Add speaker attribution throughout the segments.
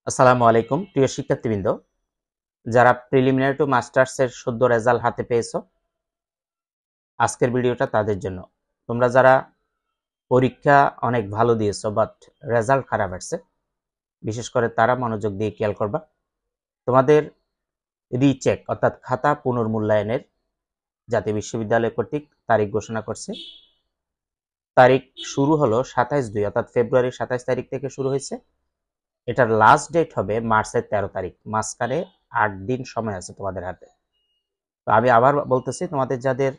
Speaker 1: আসসালামু আলাইকুম প্রিয় শিক্ষার্থীবৃন্দ, যারা প্রিলিমিনারি টু মাস্টার্সের সদ্য রেজাল্ট হাতে পেয়েছো, আজকের ভিডিওটা তাদের জন্য। তোমরা যারা পরীক্ষা অনেক ভালো দিয়েছো বাট রেজাল্ট খারাপ আসছে, বিশেষ করে তারা মনোযোগ দিয়ে খেয়াল করবা। তোমাদের রিচেক অর্থাৎ খাতা পুনর্মূল্যায়নের জাতীয় বিশ্ববিদ্যালয় কর্তৃক তারিখ ঘোষণা করছে। তারিখ শুরু হলো 27/2 অর্থাৎ ফেব্রুয়ারি 27 তারিখ থেকে শুরু হয়েছে। এটার লাস্ট ডেট হবে মার্চের 13 তারিখ। মাঝখানে 8 দিন সময় আছে তোমাদের হাতে। তো আমি আবার বলতেছি, তোমাদের যাদের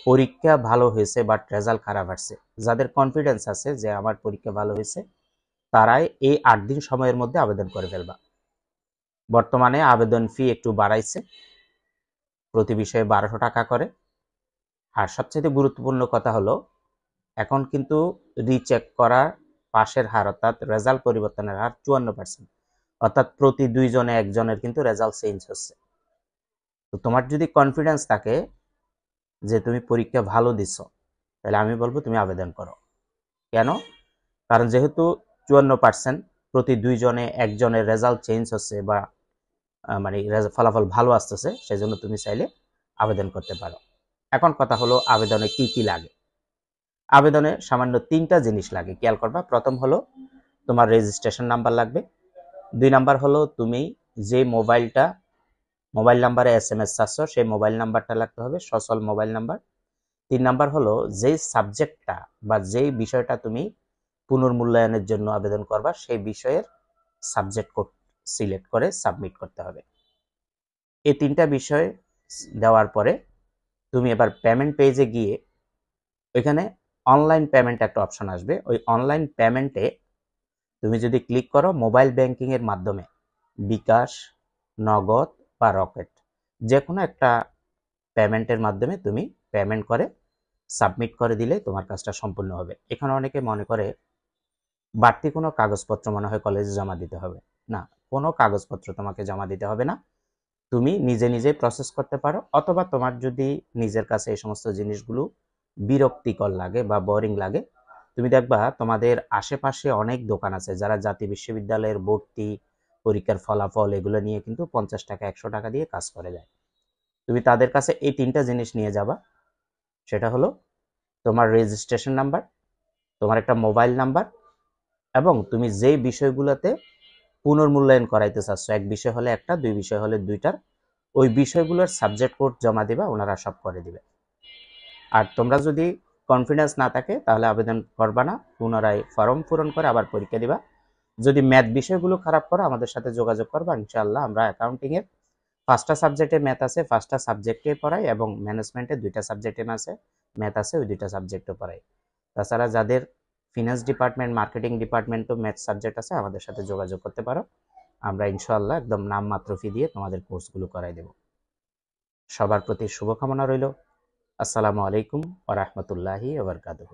Speaker 1: পরীক্ষা ভালো হয়েছে বাট রেজাল্ট খারাপ আসছে, যাদের কনফিডেন্স আছে যে আমার পরীক্ষা ভালো হয়েছে, তারাই এই 8 দিন সময়ের মধ্যে আবেদন করে ফেলবা। বর্তমানে আবেদন ফি একটু বাড়াইছে, প্রতি বিষয়ে 1200 টাকা করে। আর সবচেয়ে গুরুত্বপূর্ণ কথা হলো, এখন কিন্তু রিচেক করার পাশের হার অর্থাৎ রেজাল্ট পরিবর্তনের হার 54%, অর্থাৎ প্রতি 2 জনে একজনের কিন্তু রেজাল্ট চেঞ্জ হচ্ছে। তো তোমার যদি কনফিডেন্স থাকে যে তুমি পরীক্ষা ভালো দিছো, তাহলে আমি বলবো তুমি আবেদন করো। কেন? কারণ যেহেতু 54% প্রতি 2 জনে একজনের রেজাল্ট চেঞ্জ হচ্ছে বা মানে ফলাফল ভালো আসতেছে, সেজন্য তুমি চাইলে আবেদন করতে পারো। এখন কথা হলো, আবেদনে কি কি লাগে। আবেদনে সামান্য 3টা জিনিস লাগে, খেয়াল করবা। প্রথম হলো তোমার রেজিস্ট্রেশন নাম্বার লাগবে। 2 নাম্বার হলো তুমি যে মোবাইল নাম্বারে SMS চাচ্ছ সেই মোবাইল নাম্বারটা লাগতে হবে, সচল মোবাইল নাম্বার। 3 নাম্বার হলো যেই সাবজেক্টটা বা যেই বিষয়টা তুমি পুনর্মূল্যায়নের জন্য আবেদন করবা, সেই বিষয়ের সাবজেক্ট কোড সিলেক্ট করে সাবমিট করতে হবে। এই 3টা বিষয় দেওয়ার পরে তুমি এবার পেমেন্ট পেজে গিয়ে ওইখানে অনলাইন পেমেন্ট একটা অপশন আসবে। ওই অনলাইন পেমেন্টে তুমি যদি ক্লিক করো, মোবাইল ব্যাংকিং এর মাধ্যমে বিকাশ, নগদ বা রকেট যে কোনো একটা পেমেন্টের মাধ্যমে তুমি পেমেন্ট করে সাবমিট করে দিলে তোমার কাজটা সম্পূর্ণ হবে। এখানে অনেকে মনে করে বাড়তি কোনো কাগজপত্র মনে হয় কলেজে জমা দিতে হবে। না, কোনো কাগজপত্র তোমাকে জমা দিতে হবে না। তুমি নিজে নিজে প্রসেস করতে পারো, অথবা তোমার যদি নিজের কাছে এই সমস্ত জিনিসগুলো বিরক্তিকর লাগে বা বোরিং লাগে, তুমি দেখবা তোমাদের আশেপাশে অনেক দোকান আছে যারা জাতীয় বিশ্ববিদ্যালয়ের ভর্তি পরীক্ষার ফলাফল এগুলো নিয়ে কিন্তু 50 টাকা 100 টাকা দিয়ে কাজ করে যায়। তুমি তাদের কাছে এই 3টা জিনিস নিয়ে যাবা। সেটা হলো তোমার রেজিস্ট্রেশন নাম্বার, তোমার একটা মোবাইল নাম্বার, এবং তুমি যেই বিষয়গুলোতে পুনর্মূল্যায়ন করাইতে চাচ্ছ, এক বিষয় হলে একটা, 2 বিষয় হলে 2টার, ওই বিষয়গুলোর সাবজেক্ট কোড জমা দিবা, ওনারা সব করে দিবে। আর তোমরা যদি কনফিডেন্স না থাকে তাহলে আবেদন করবা না, পুনরায় ফর্ম পূরণ করে আবার পরীক্ষা দিবা। যদি ম্যাথ বিষয়গুলো খারাপ করো, আমাদের সাথে যোগাযোগ করবা, ইনশাআল্লাহ আমরা অ্যাকাউন্টিং এর 5টা সাবজেক্টে ম্যাথ আছে, 5টা সাবজেক্টে পড়াই, এবং ম্যানেজমেন্টে 2টা সাবজেক্টে আছে ম্যাথ আছে, ওই 2টা সাবজেক্টও পড়াই। তাছাড়া যাদের ফিনান্স ডিপার্টমেন্ট, মার্কেটিং ডিপার্টমেন্টও ম্যাথ সাবজেক্ট আছে, আমাদের সাথে যোগাযোগ করতে পারো। আমরা ইনশাআল্লাহ একদম নামমাত্র ফি দিয়ে তোমাদের কোর্সগুলো করাই দেব। সবার প্রতি শুভকামনা রইল। আসসালামু আলাইকুম ওয়া রাহমাতুল্লাহি ওয়া বারাকাতুহু।